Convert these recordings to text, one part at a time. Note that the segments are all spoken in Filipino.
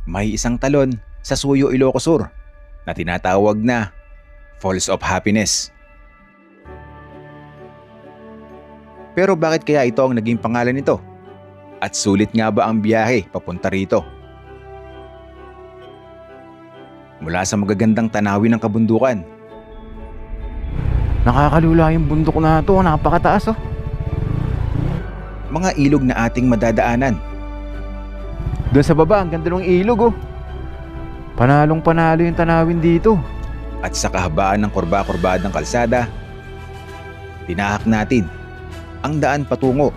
may isang talon sa Suyo, Ilocos Sur na tinatawag na Falls of Happiness. Pero bakit kaya ito ang naging pangalan nito? At sulit nga ba ang biyahe papunta rito? Mula sa magagandang tanawin ng kabundukan. Nakakalula yung bundok na ito, napakataas oh. Mga ilog na ating madadaanan. Doon sa baba, ang ganda ng ilog oh. Panalong panalo yung tanawin dito. At sa kahabaan ng kurba-kurbadang kalsada, tinahak natin ang daan patungo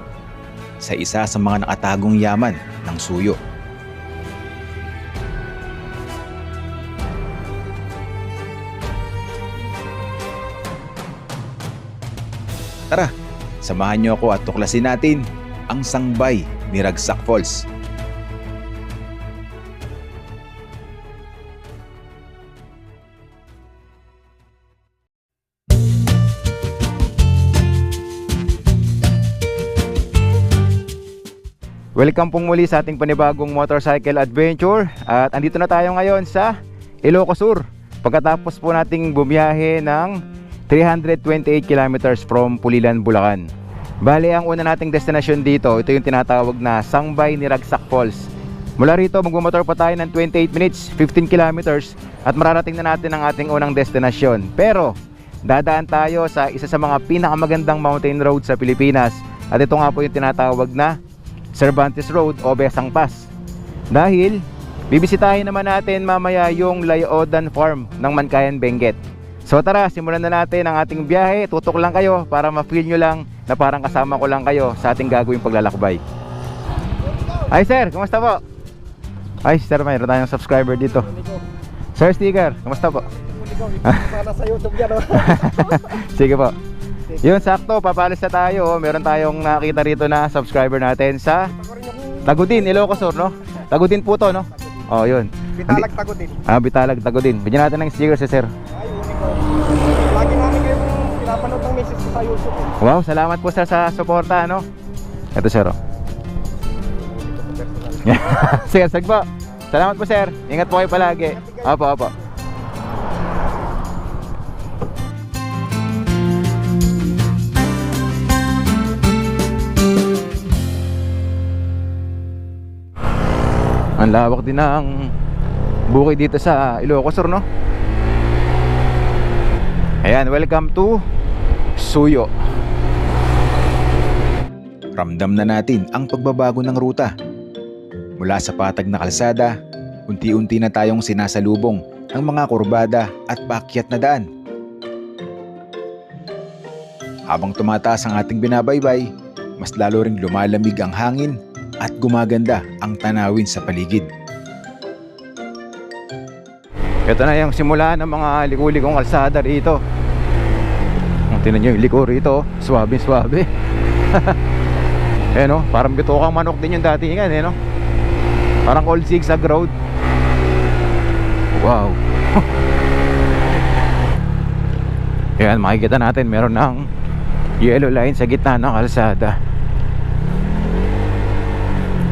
sa isa sa mga nakatagong yaman ng Suyo. Tara, samahan niyo ako at tuklasin natin ang sangbay ni Ragsak Falls. Welcome pong muli sa ating panibagong motorcycle adventure. At andito na tayo ngayon sa Ilocos Sur. Pagkatapos po nating bumiyahe ng 328 kilometers from Pulilan, Bulacan. Bale, ang una nating destination dito, ito yung tinatawag na Sangbay ni Ragsak Falls. Mula rito, magmumotor pa tayo ng 28 minutes, 15 kilometers at mararating na natin ang ating unang destination. Pero, dadaan tayo sa isa sa mga pinakamagandang mountain road sa Pilipinas. At ito nga po yung tinatawag na Cervantes Road o Besang Pass. Dahil, bibisitahin naman natin mamaya yung Layodan Farm ng Mankayan, Benguet. So tara, simulan na natin ang ating biyahe. Tutok lang kayo para ma-feel nyo lang na parang kasama ko lang kayo sa ating gagawing paglalakbay. Ay sir, kamusta po? Ay sir, mayroon tayong subscriber dito. Sir Sticker, kamusta po? Para sa YouTube yan oh. Sige po. Yun, sakto, papalis na tayo. Meron tayong nakita rito na subscriber natin sa Tagudin, Ilocos Sur, no? Tagudin po to, no? Oh, yun. Bitalag Tagudin. Bitalag Tagudin. Bigyan natin ng sticker si sir. Ay, unico. Lagi namin kayo pinapanood ng message ko sa YouTube eh. Wow, salamat po sir sa suporta, no? Ito sir, oh. Sir, sagpo. Salamat po sir. Ingat po kayo palagi. Opo, opo. Ang lawak din ng bukid dito sa Ilocos Sur, no? Ayan, welcome to Suyo. Ramdam na natin ang pagbabago ng ruta. Mula sa patag na kalsada, unti-unti na tayong sinasalubong ng mga kurbada at paakyat na daan. Habang tumataas ang ating binabaybay, mas lalo ring lumalamig ang hangin at gumaganda ang tanawin sa paligid. Ito na yung simula ng mga liku-likong kalsada rito. Tingnan nyo yung liko rito, swabe-swabe. Eh no, parang bitokang manok din yung datingan eh no. Parang old zigzag road. Wow. Yan, makikita natin meron ng yellow line sa gitna ng kalsada.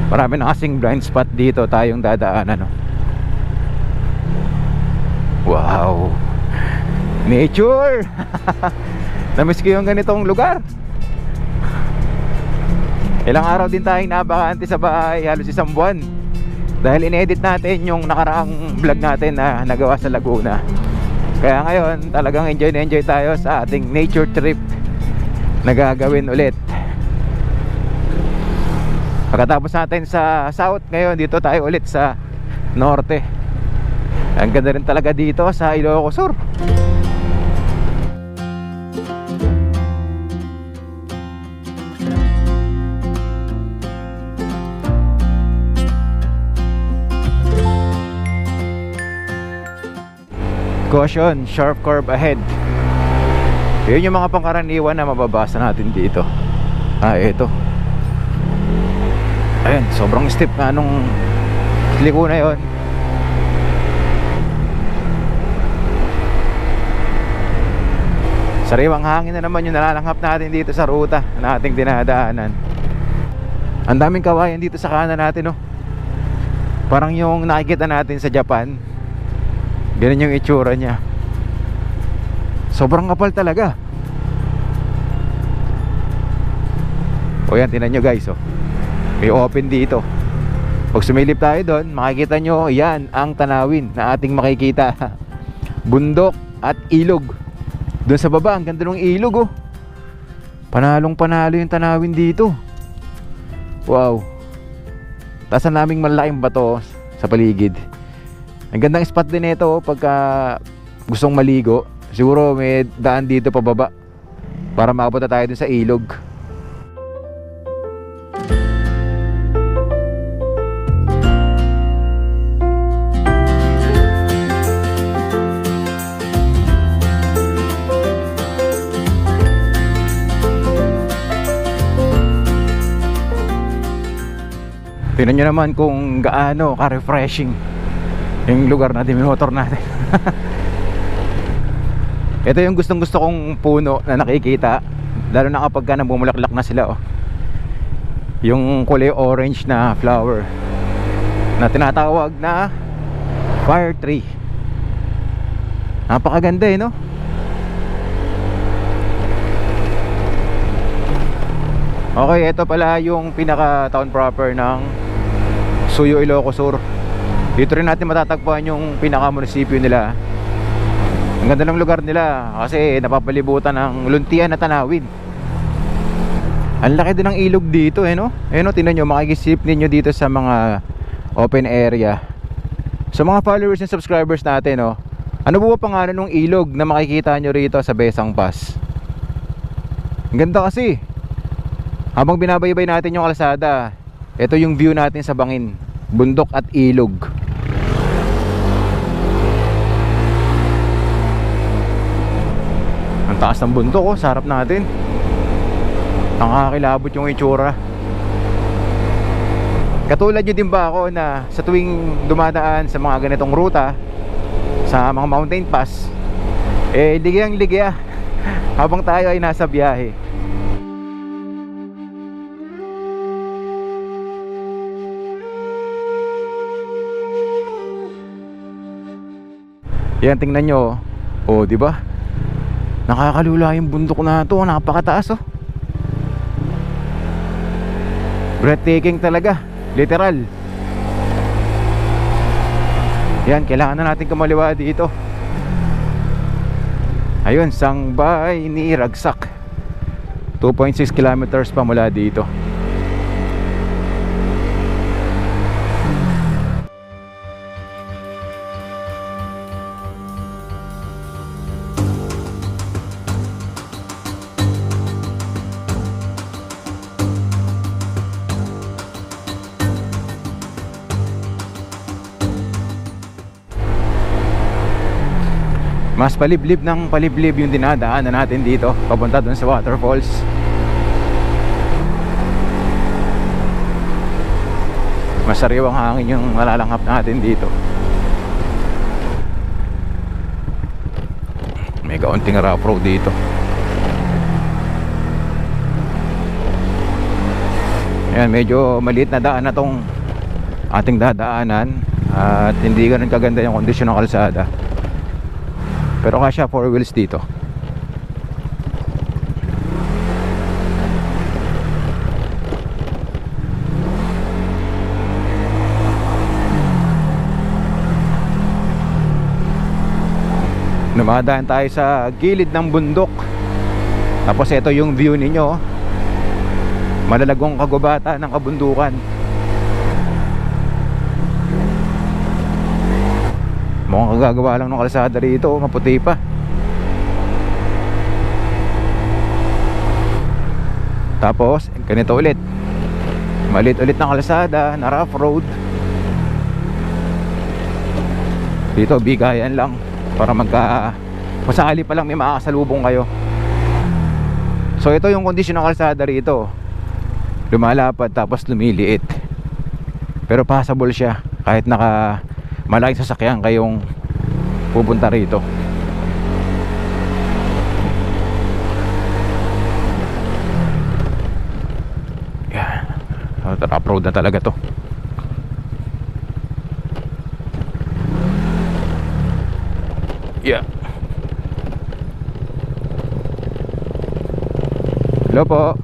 Marami na kasing blind spot dito tayong dadaanan, no? Wow, nature. Namiss ko yung ganitong lugar. Ilang araw din tayong nabakante sa bahay, halos isang buwan, dahil in-edit natin yung nakaraang vlog natin na nagawa sa Laguna. Kaya ngayon talagang enjoy na enjoy tayo sa ating nature trip na gagawin ulit. Pagkatapos natin sa south, ngayon dito tayo ulit sa norte. Ang ganda rin talaga dito sa Ilocos Sur. Caution, sharp curve ahead. Yun yung mga pangkaraniwan na mababasa natin dito. Ito. Ayan, sobrang steep na nung liko na yun. Sariwang hangin na naman yung nalalanghap natin dito sa ruta na ating dinadaanan. Ang daming kawayan dito sa kanan natin, no? Parang yung nakikita natin sa Japan. Ganun yung itsura niya. Sobrang kapal talaga. O yan, tingnan nyo guys, oh. May open dito. Pag sumilip tayo doon, makikita nyo, yan ang tanawin na ating makikita. Bundok at ilog. Doon sa baba, ang ganda ng ilog, oh. Panalong panalo yung tanawin dito. Wow. Taas ang naming malaking bato sa paligid. Ang gandang spot din ito, oh, pagka gustong maligo. Siguro may daan dito pababa para makapunta tayo dun sa ilog. Tingnan nyo naman kung gaano ka-refreshing yung lugar natin, yung motor natin. Ito yung gustong gusto kong puno na nakikita, lalo na kapag ka bumulaklak na sila, oh. Yung kulay orange na flower na tinatawag na fire tree. Napakaganda eh, no? Okay, ito pala yung pinaka town proper ng Suyo, Ilocos Sur. Dito rin natin matatagpuan yung pinaka munisipyo nila. Ang ganda ng lugar nila kasi napapalibutan ng luntian na tanawin. Ang laki din ng ilog dito, eh, no? Eh, no, tingnan nyo, makikisip ninyo dito sa mga open area. Sa mga followers and subscribers natin, no, ano po ba pangalan ng ilog na makikita nyo rito sa Besang Pass? Ang ganda kasi. Habang binabaybay natin yung kalsada, ito yung view natin sa bangin, bundok at ilog. Ang taas ng bundok, oh, sa harap natin. Nakakakilabot yung itsura. Katulad nyo din ba ako na sa tuwing dumadaan sa mga ganitong ruta, sa mga mountain pass, eh ligayang ligaya habang tayo ay nasa biyahe. Yan, tingnan nyo, oh, di ba? Nakakalula yung bundok na ito, napakataas, oh. Breathtaking talaga, literal. Yan, kailangan na natin kumaliwa dito. Ayun, Sangbay ni Ragsak. 2.6 kilometers pa mula dito. Mas paliblib ng paliblib yung dinadaanan natin dito papunta dun sa waterfalls. Mas sariwang hangin yung malalanghap natin dito. May kaunting rough road dito. Ayan, medyo maliit na daan na tong ating dadaanan at hindi ganun kaganda yung kondisyon ng kalsada. Pero kasya 4 wheels dito. Dumadaan tayo sa gilid ng bundok. Tapos ito yung view ninyo, malalagong kagubatan ng kabundukan. Mukhang kagagawa lang ng kalsada rito, maputi pa. Tapos ganito ulit, maliit ulit ng kalsada na rough road. Dito bigayan lang para masakali pa lang may makakasalubong kayo. So ito yung kondisyon ng kalsada rito, lumalapad tapos lumiliit. Pero passable siya kahit malaking sasakyan kayong pupunta rito. Yan, rough road na talaga to. Yeah. Hello po.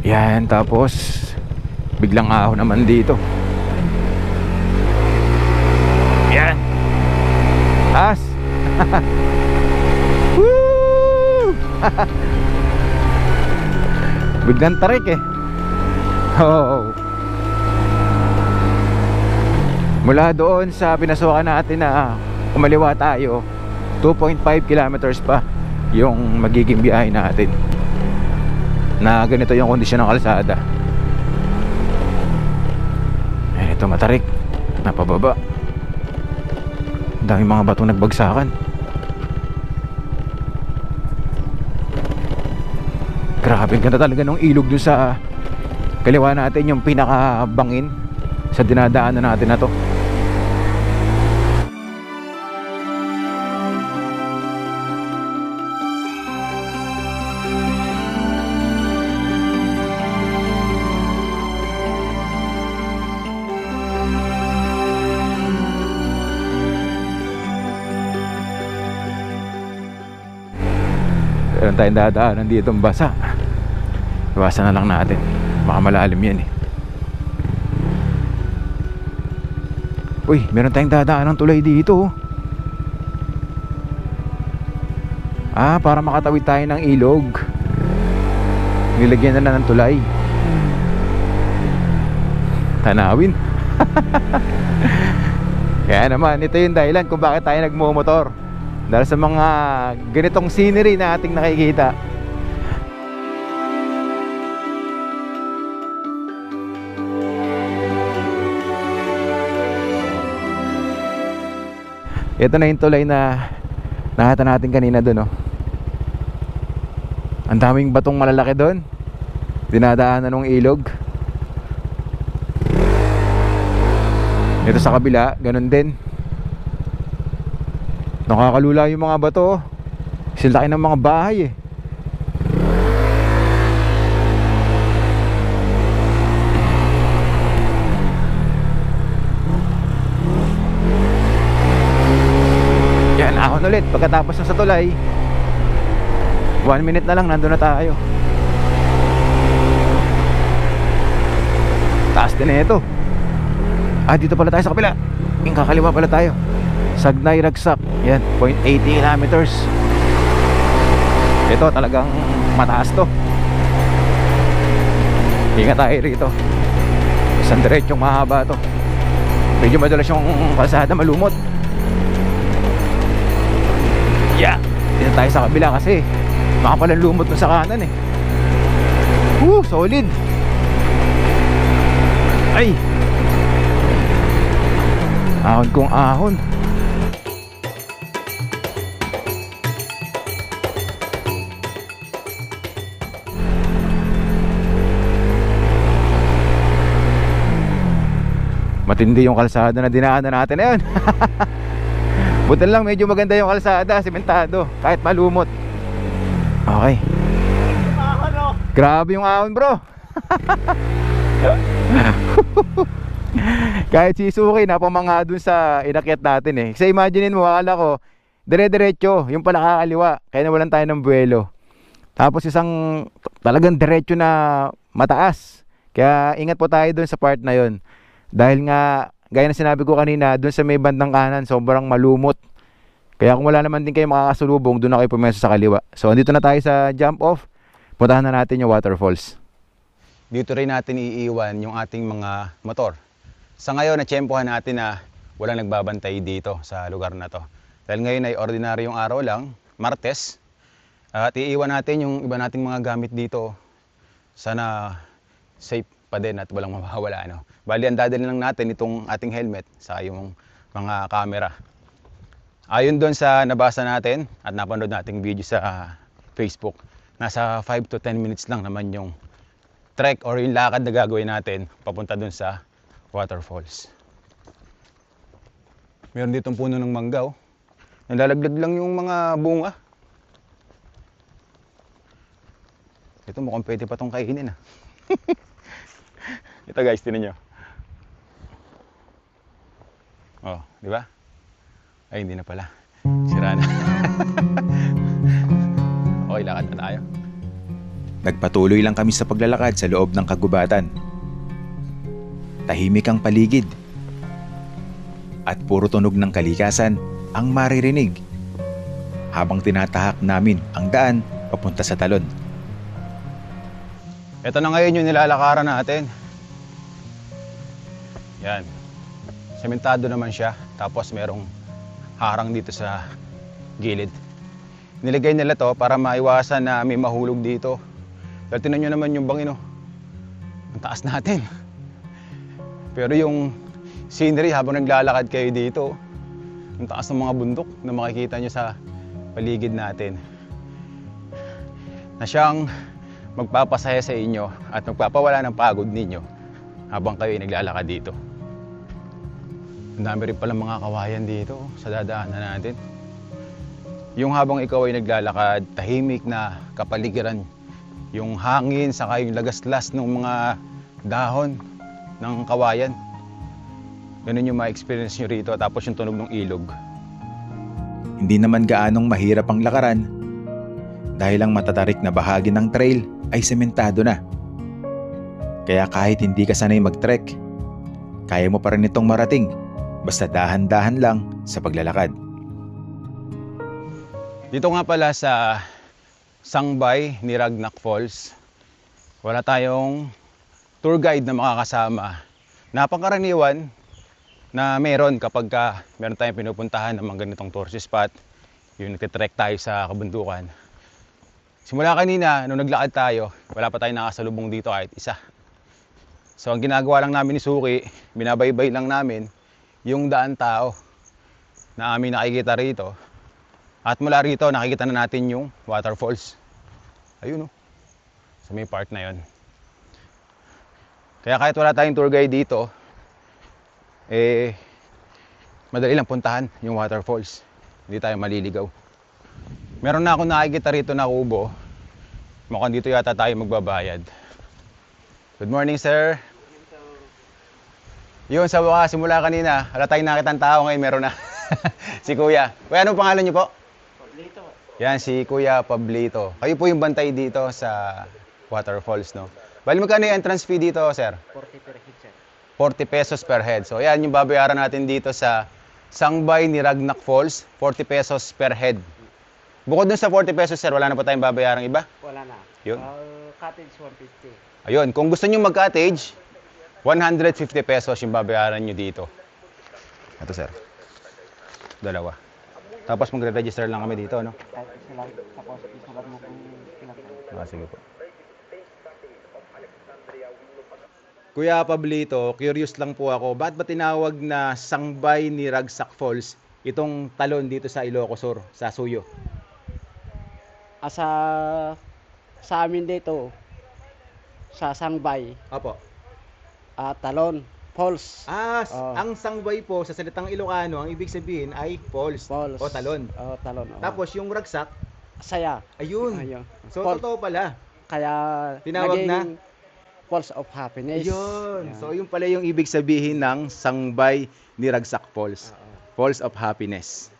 Yan, tapos biglang ahon naman dito. Yan. Taas. Woo! Biglang tarik eh. Oh. Mula doon sa pinasukan natin na kumaliwa tayo, 2.5 kilometers pa yung magiging biyahe natin. Na ganito yung kondisyon ng kalsada. Ayan, ito matarik. Napababa. Ang daming mga batong nagbagsakan. Grabe, ganda talaga ng ilog dun sa kaliwa natin, yung pinakabangin sa dinadaanan natin na to. Meron tayong dadaanan dito ang basa. Iwasan na lang natin, baka malalim yan eh. Uy, meron tayong dadaanan tulay dito. Ah, para makatawid tayo ng ilog, nilagyan na ng tulay. Tanawin. Kaya naman, ito yung dahilan kung bakit tayo nagmumotor. Dahil sa mga ganitong scenery na ating nakikita. Ito na yung tulay na nakita natin kanina doon, oh. Ang daming batong malalaki doon, dinadaanan ng ilog. Ito sa kabila, ganun din. Nakakalula yung mga bato, oh. Silaki ng mga bahay eh. Yan, ahon ulit. Pagkatapos na sa tulay, 1 minute na lang, nandun na tayo. Taas din na ito. Ah, dito pala tayo sa kabila. Yung kakaliwa pala tayo. Sagnay Ragsak. Yan, 0.80 kilometers. Ito talagang mataas to. Ingat tayo rito. Isang diretsong mahaba to. Medyo madalas yung kalsada malumot. Yeah, dito tayo sa kabila kasi makapalang lumot mo sa kanan eh. Solid. Ay, ahon kong ahon. Matindi yung kalsada na dinaanan natin ngayon. Buti lang medyo maganda yung kalsada, sementado, kahit malumot. Okay. Grabe yung ahon, bro. Kahit si Suki napamangha dun sa inakyat natin eh. Kasi imaginein mo, akala ko dire-diretso, yung pala kakaliwa, kaya nawalan tayo ng buwelo. Tapos isang talagang diretso na mataas. Kaya ingat po tayo dun sa part na yon. Dahil nga, gaya na sinabi ko kanina, dun sa may bandang kanan, sobrang malumot. Kaya kung wala naman din kayo makakasulubong, dun na kayo pumeso sa kaliwa. So, andito na tayo sa jump off. Puntahan na natin yung waterfalls. Dito rin natin iiwan yung ating mga motor. Sa ngayon, natsyempohan natin na walang nagbabantay dito sa lugar na to. Dahil ngayon ay ordinaryong araw lang, Martes. At iiwan natin yung iba nating mga gamit dito. Sana safe pa din at walang mawawala, ano. Bali, ang dadalhin lang natin itong ating helmet sa yung mga camera. Ayon doon sa nabasa natin at napanood nating video sa Facebook, nasa 5 to 10 minutes lang naman yung trek or yung lakad na gagawin natin papunta doon sa waterfalls. Meron ditong puno ng mangga, oh. Nalalaglag lang yung mga bunga. Ito mukhang pwede pa itong kainin, ah. Ito guys, tinan nyo. Oh, di ba? Ay, hindi na pala. Sira na. Okay, lakad na tayo. Nagpatuloy lang kami sa paglalakad sa loob ng kagubatan. Tahimik ang paligid. At puro tunog ng kalikasan ang maririnig habang tinatahak namin ang daan papunta sa talon. Ito na ngayon yung nilalakaran natin. Yan. Sementado naman siya. Tapos merong harang dito sa gilid. Nilagay nila to para maiwasan na may mahulog dito. Dahil tinan nyo naman yung bangin, oh. Ang taas natin. Pero yung scenery habang naglalakad kayo dito, ang taas ng mga bundok na makikita nyo sa paligid natin. Na siyang magpapasaya sa inyo at magpapawala ng pagod ninyo habang kayo ay naglalakad dito. Ang dami rin palang mga kawayan dito sa dadaanan natin. Yung habang ikaw ay naglalakad, tahimik na kapaligiran, yung hangin saka yung lagaslas ng mga dahon ng kawayan. Ganun yung ma-experience nyo rito, tapos yung tunog ng ilog. Hindi naman gaanong mahirap ang lakaran dahil ang matatarik na bahagi ng trail ay sementado na. Kaya kahit hindi ka sanay mag-trek, kaya mo pa rin itong marating basta dahan-dahan lang sa paglalakad. Dito nga pala sa Sangbay ni Ragnac Falls, wala tayong tour guide na makakasama. Napakaraniwan na meron kapag meron tayong pinupuntahan ng mga ganitong tourist spot, yung nagtitrek tayo sa kabundukan. Simula kanina, nung naglakad tayo, wala pa tayong nakasalubong dito kahit isa. So ang ginagawa lang namin ni Suki, binabaybay lang namin yung daan tao na aming nakikita rito. At mula rito, nakikita na natin yung waterfalls. Ayun, oh. Sa may part na yon. Kaya kahit wala tayong tour guide dito, madali lang puntahan yung waterfalls. Hindi tayo maliligaw. Meron na akong nakikita rito na kubo. Mukhang dito yata tayo magbabayad. Good morning, sir. Yun, sa wakas, simula kanina, wala tayong nakitang tao, ngayon meron na. Si Kuya. Kuya, anong pangalan niyo po? Pablito. Yan, si Kuya Pablito. Kayo po yung bantay dito sa waterfalls, no? Bali, magkano yung entrance fee dito, sir? 40 per head, sir. 40 pesos per head. So, yan yung babayaran natin dito sa Sangbay ni Ragnac Falls, 40 pesos per head. Bukod dun sa 40 pesos, sir, wala na pa tayong babayarang iba? Wala na. Yun. Cottage 150. Ayun, kung gusto nyo mag-cottage, 150 pesos yung babayaran nyo dito. Ito, sir. Dalawa. Tapos magre-register lang kami dito, no? Kahit isa lang. Tapos isulat mo kung pinagkano. Ah, sige po. Kuya Pablito, curious lang po ako, bakit ba tinawag na Sangbay ni Ragnac Falls itong talon dito sa Ilocos Sur, sa Suyo? Sa amin dito, sa Sangbay, Opo. Talon, Falls. Ah, ang Sangbay po sa salitang Ilocano, ang ibig sabihin ay falls, Falls. o talon. Talon. Tapos yung Ragsac, Saya. ayun. Ayun. So Falls. totoo pala. Kaya Tinawag naging Falls of Happiness. Ayun. Yan. So yun pala yung ibig sabihin ng Sangbay ni Ragsac Falls. Falls of Happiness.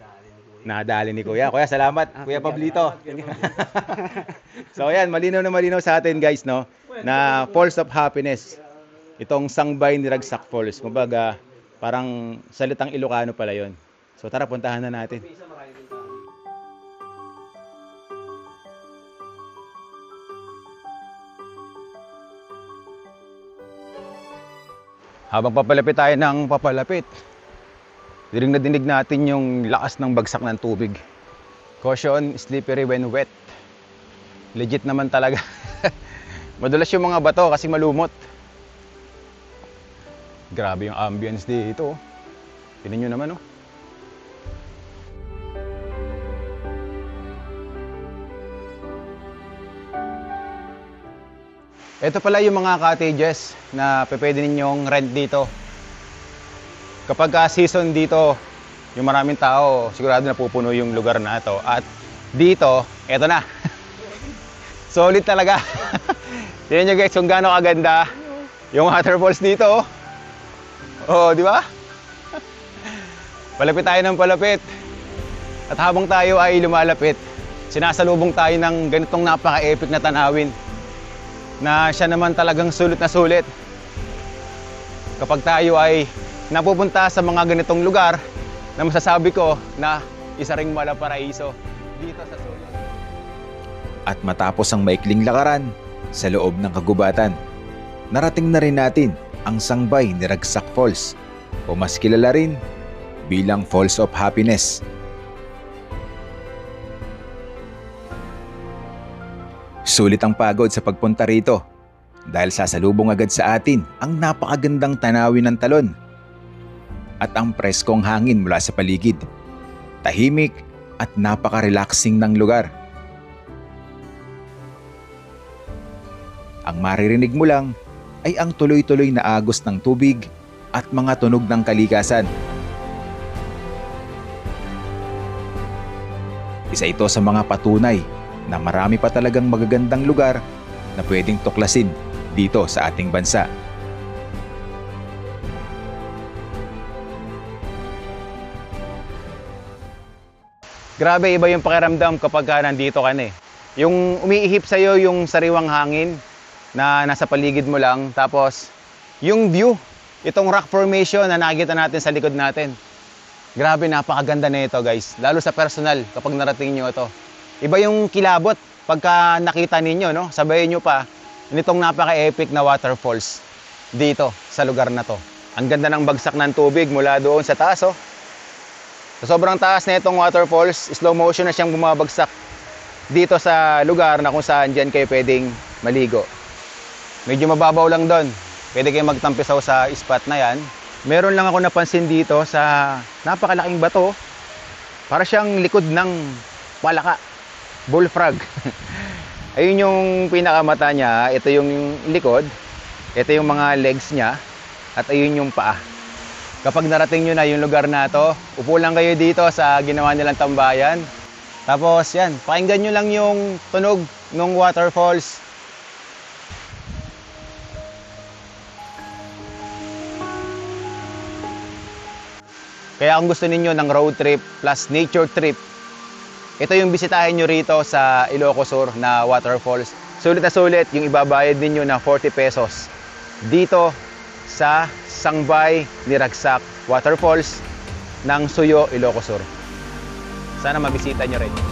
Nadali ni Kuya. Kuya, salamat. Kuya Pablito. So ayan, malinaw na malinaw sa atin guys, no? Na Falls of Happiness. Itong Sangbay ni Ragsac Falls. Kumbaga, parang salitang Ilocano pala yon. So tara, puntahan na natin. Habang papalapit tayo ng papalapit, dinig na dinig natin yung lakas ng bagsak ng tubig. Caution, slippery when wet. Legit naman talaga. Madulas yung mga bato kasi malumot. Grabe yung ambience dito. Tingnan nyo naman, oh. Ito pala yung mga cottages na pwede ninyong rent dito. Kapag season dito, yung maraming tao, sigurado na pupuno yung lugar na ito. At dito, eto na. Solid talaga. Tingnan nyo guys kung gaano kaganda yung waterfalls dito. Oh, di ba? Palapit tayo ng palapit. At habang tayo ay lumalapit, sinasalubong tayo ng ganitong napaka-epic na tanawin na siya naman talagang sulit na sulit. Kapag tayo ay napupunta sa mga ganitong lugar na masasabi ko na isa ring malaparaiso dito sa Suyo. At matapos ang maikling lakaran sa loob ng kagubatan, narating na rin natin ang sangbay ni Ragsak Falls o mas kilala rin bilang Falls of Happiness. Sulit ang pagod sa pagpunta rito dahil sasalubong agad sa atin ang napakagandang tanawin ng talon at ang preskong hangin mula sa paligid. Tahimik at napaka-relaxing ng lugar. Ang maririnig mo lang ay ang tuloy-tuloy na agos ng tubig at mga tunog ng kalikasan. Isa ito sa mga patunay na marami pa talagang magagandang lugar na pwedeng tuklasin dito sa ating bansa. Grabe, iba yung pakiramdam kapag nandito ka na eh. Yung umiihip sa'yo yung sariwang hangin na nasa paligid mo lang. Tapos, yung view, itong rock formation na nakikita natin sa likod natin. Grabe, napakaganda na ito guys. Lalo sa personal kapag narating nyo ito. Iba yung kilabot pagka nakita ninyo, no? Sabayin nyo pa nitong napaka-epic na waterfalls dito sa lugar na to. Ang ganda ng bagsak ng tubig mula doon sa taas, oh. Sa sobrang taas na itong waterfalls, slow motion na siyang bumabagsak dito sa lugar na kung saan dyan kayo pwedeng maligo. Medyo mababaw lang doon. Pwede kayo magtampisaw sa spot na yan. Meron lang ako napansin dito sa napakalaking bato. Para siyang likod ng palaka. Bullfrog. Ayun yung pinakamata niya. Ito yung likod. Ito yung mga legs niya. At ayun yung paa. Kapag narating nyo na yung lugar na to, upo lang kayo dito sa ginawa nilang tambayan. Tapos yan, pakinggan nyo lang yung tunog ng waterfalls. Kaya kung gusto ninyo ng road trip plus nature trip, ito yung bisitahin nyo rito sa Ilocos Sur na waterfalls. Sulit na sulit yung ibabayad ninyo na 40 pesos dito sa Sangbay ni Ragsak Waterfalls ng Suyo, Ilocos Sur. Sana mabisita nyo rin.